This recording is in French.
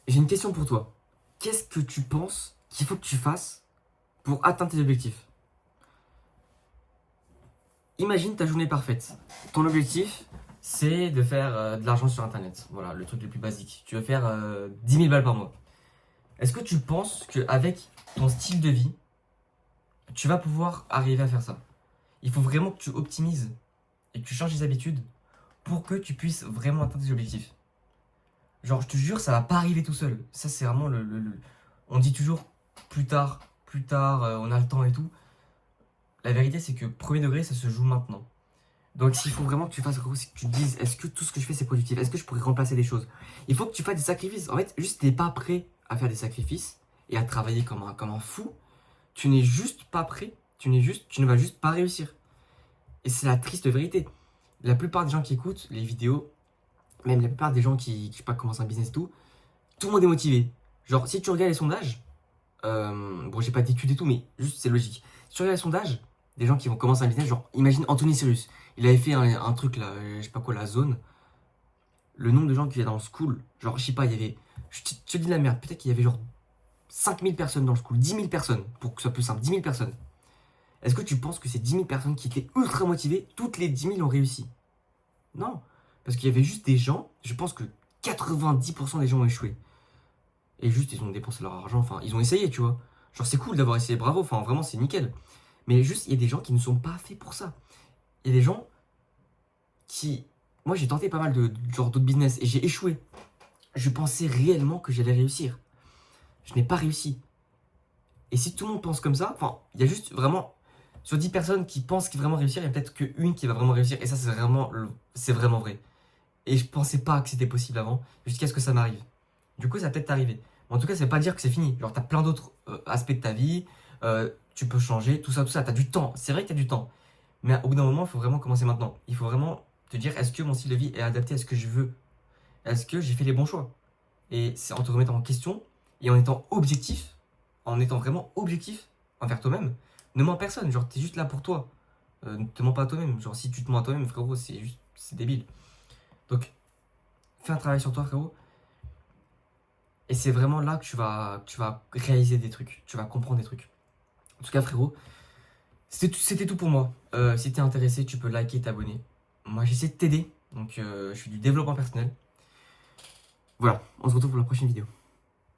J'ai une question pour toi. Qu'est-ce que tu penses qu'il faut que tu fasses pour atteindre tes objectifs? Imagine ta journée parfaite. Ton objectif, c'est de faire de l'argent sur Internet. Voilà, le truc le plus basique. Tu veux faire 10 000 balles par mois. Est-ce que tu penses qu'avec ton style de vie, tu vas pouvoir arriver à faire ça? Il faut vraiment que tu optimises et que tu changes tes habitudes pour que tu puisses vraiment atteindre tes objectifs. Genre, je te jure, ça va pas arriver tout seul. Ça, c'est vraiment On dit toujours plus tard, on a le temps et tout. La vérité, c'est que premier degré, ça se joue maintenant. Donc, s'il faut vraiment que tu fasses, c'est que tu te dises, est-ce que tout ce que je fais, c'est productif? Est-ce que je pourrais remplacer des choses? Il faut que tu fasses des sacrifices. En fait, juste, t'es pas prêt à faire des sacrifices et à travailler comme un fou. Tu n'es juste pas prêt. Tu ne vas juste pas réussir. Et c'est la triste vérité. La plupart des gens qui écoutent les vidéos, même la plupart des gens qui je sais pas, commencent un business et tout le monde est motivé. Genre, si tu regardes les sondages, bon, j'ai pas d'études et tout, mais juste c'est logique. Si tu regardes les sondages, des gens qui vont commencer un business, genre, imagine Anthony Cyrus. Il avait fait un truc là, je sais pas quoi, la zone. Le nombre de gens qui étaient dans le school, genre, je sais pas, il y avait. Je te dis de la merde, peut-être qu'il y avait genre 5000 personnes dans le school, 10 000 personnes, pour que ce soit plus simple, 10 000 personnes. Est-ce que tu penses que ces 10 000 personnes qui étaient ultra motivées, toutes les 10 000 ont réussi? Non. Parce qu'il y avait juste des gens, je pense que 90% des gens ont échoué. Et juste, ils ont dépensé leur argent, enfin, ils ont essayé, tu vois. Genre, c'est cool d'avoir essayé, bravo, enfin, vraiment, c'est nickel. Mais juste, il y a des gens qui ne sont pas faits pour ça. Il y a des gens qui. Moi, j'ai tenté pas mal genre d'autres business et j'ai échoué. Je pensais réellement que j'allais réussir. Je n'ai pas réussi. Et si tout le monde pense comme ça, enfin, il y a juste vraiment. Sur 10 personnes qui pensent qu'ils vont vraiment réussir, il y a peut-être qu'une qui va vraiment réussir. Et ça, c'est vraiment vrai. Et je pensais pas que c'était possible avant, jusqu'à ce que ça m'arrive. Du coup, ça va peut-être t'arriver. Mais en tout cas, ça veut pas dire que c'est fini. Genre, t'as plein d'autres aspects de ta vie, tu peux changer, tout ça, t'as du temps. C'est vrai que t'as du temps. Mais au bout d'un moment, il faut vraiment commencer maintenant. Il faut vraiment te dire, est-ce que mon style de vie est adapté à ce que je veux? Est-ce que j'ai fait les bons choix? Et c'est en te remettant en question et en étant objectif, en étant vraiment objectif envers toi-même. Ne mens à personne, genre, t'es juste là pour toi. Ne te mens pas à toi-même. Genre, si tu te mens à toi-même, frérot, c'est débile. Donc, fais un travail sur toi, frérot. Et c'est vraiment là que tu vas réaliser des trucs, tu vas comprendre des trucs. En tout cas, frérot, c'était tout pour moi. Si t'es intéressé, tu peux liker, t'abonner. Moi, j'essaie de t'aider, donc je fais du développement personnel. Voilà, on se retrouve pour la prochaine vidéo.